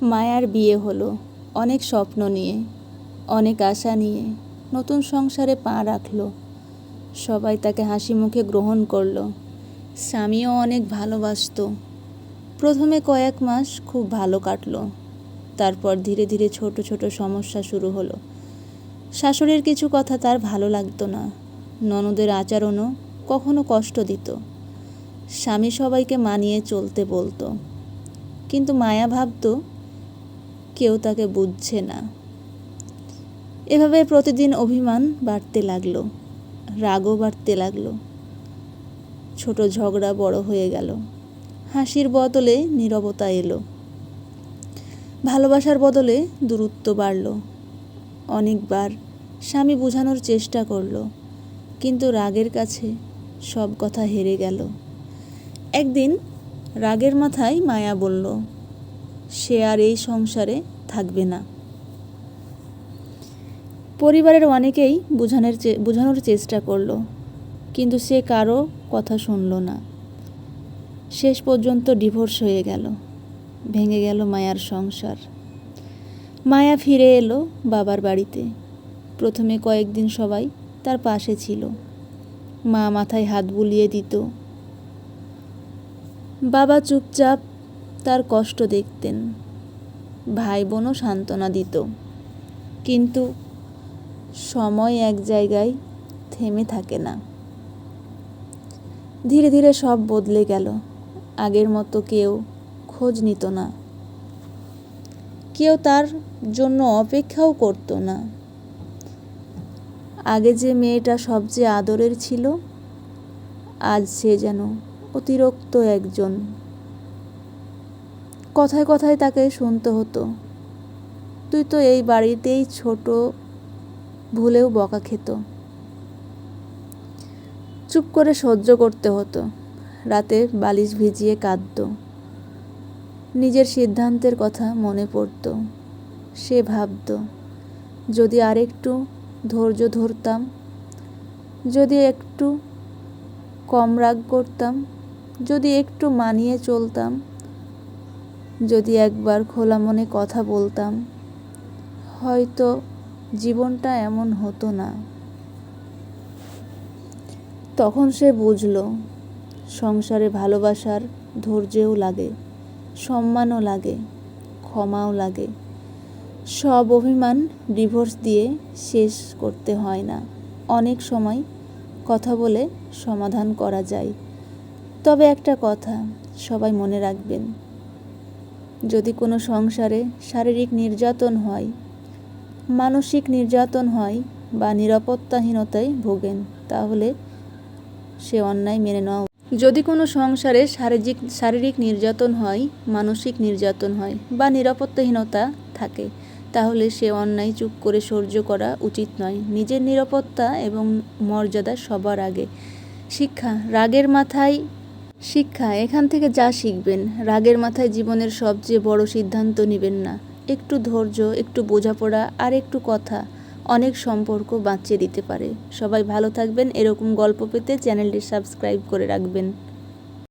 মায়ার বিয়ে হলো অনেক স্বপ্ন নিয়ে, অনেক আশা নিয়ে। নতুন সংসারে পা রাখলো। সবাই তাকে হাসি মুখে গ্রহণ করলো। স্বামীও অনেক ভালোবাসতো। প্রথমে কয়েক মাস খুব ভালো কাটলো। তারপর ধীরে ধীরে ছোট ছোট সমস্যা শুরু হলো। শাশুড়ির কিছু কথা তার ভালো লাগতো না। ননদের আচরণও কখনো কষ্ট দিত। স্বামী সবাইকে মানিয়ে চলতে বলতো, কিন্তু মায়া ভাবতো কেউ তাকে বুঝছে না। এভাবে প্রতিদিন অভিমান বাড়তে লাগলো, রাগও বাড়তে লাগলো। ছোট ঝগড়া বড় হয়ে গেল। হাসির বদলে নীরবতা এলো। ভালোবাসার বদলে দূরত্ব বাড়ল। অনেকবার স্বামী বোঝানোর চেষ্টা করলো, কিন্তু রাগের কাছে সব কথা হেরে গেল। একদিন রাগের মাথায় মায়া বলল সে আর এই সংসারে থাকবে না। পরিবারের অনেকেই বোঝানোর চেষ্টা করলো, কিন্তু সে কারো কথা শুনল না। শেষ পর্যন্ত ডিভোর্স হয়ে গেল। ভেঙে গেল মায়ার সংসার। মায়া ফিরে এলো বাবার বাড়িতে। প্রথমে কয়েকদিন সবাই তার পাশে ছিল। মা মাথায় হাত বুলিয়ে দিত। বাবা চুপচাপ তার কষ্ট দেখতেন। ভাই বোনও সান্ত্বনা দিত। কিন্তু সময় এক জায়গায় থেমে থাকে না। ধীরে ধীরে সব বদলে গেল। আগের মতো কেউ খোঁজ নিত না। কেউ তার জন্য অপেক্ষাও করতো না। আগে যে মেয়েটা সবচেয়ে আদরের ছিল, আজ সে যেন অতিরিক্ত একজন। কথায় কথায় তাকে শুনতে হতো, তুই তো এই বাড়িতেই ছোট, ভুলেও বকা খেত। চুপ করে সহ্য করতে হতো। রাতে বালিশ ভিজিয়ে কাঁদত। নিজের সিদ্ধান্তের কথা মনে পড়ত। সে ভাবত, যদি আরেকটু ধৈর্য ধরতাম, যদি একটু কম রাগ করতাম, যদি একটু মানিয়ে চলতাম, যদি একবার খোলা মনে কথা বলতাম, হয়তো জীবনটা এমন হতো না। তখন সে বুঝল, সংসারে ভালোবাসার ধৈর্যও লাগে, সম্মানও লাগে, ক্ষমাও লাগে। সব অভিমান ডিভোর্স দিয়ে শেষ করতে হয় না। অনেক সময় কথা বলে সমাধান করা যায়। তবে একটা কথা সবাই মনে রাখবেন, যদি কোনো সংসারে শারীরিক নির্যাতন হয়, মানসিক নির্যাতন হয় বা নিরাপত্তাহীনতায় ভোগেন, তাহলে সে অন্যায় মেনে নেওয়া। যদি কোনো সংসারে শারীরিক নির্যাতন হয়, মানসিক নির্যাতন হয় বা নিরাপত্তাহীনতা থাকে, তাহলে সে অন্যায় চুপ করে সহ্য করা উচিত নয়। নিজের নিরাপত্তা এবং মর্যাদা সবার আগে। শিক্ষা এখান থেকে যা শিখবেন, রাগের মাথায় জীবনের সবচেয়ে বড় সিদ্ধান্ত নেবেন না। একটু ধৈর্য, একটু বোঝাপড়া আর একটু কথা অনেক সম্পর্ক বাঁচিয়ে দিতে পারে। সবাই ভালো থাকবেন। এরকম গল্প পেতে চ্যানেলটি সাবস্ক্রাইব করে রাখবেন।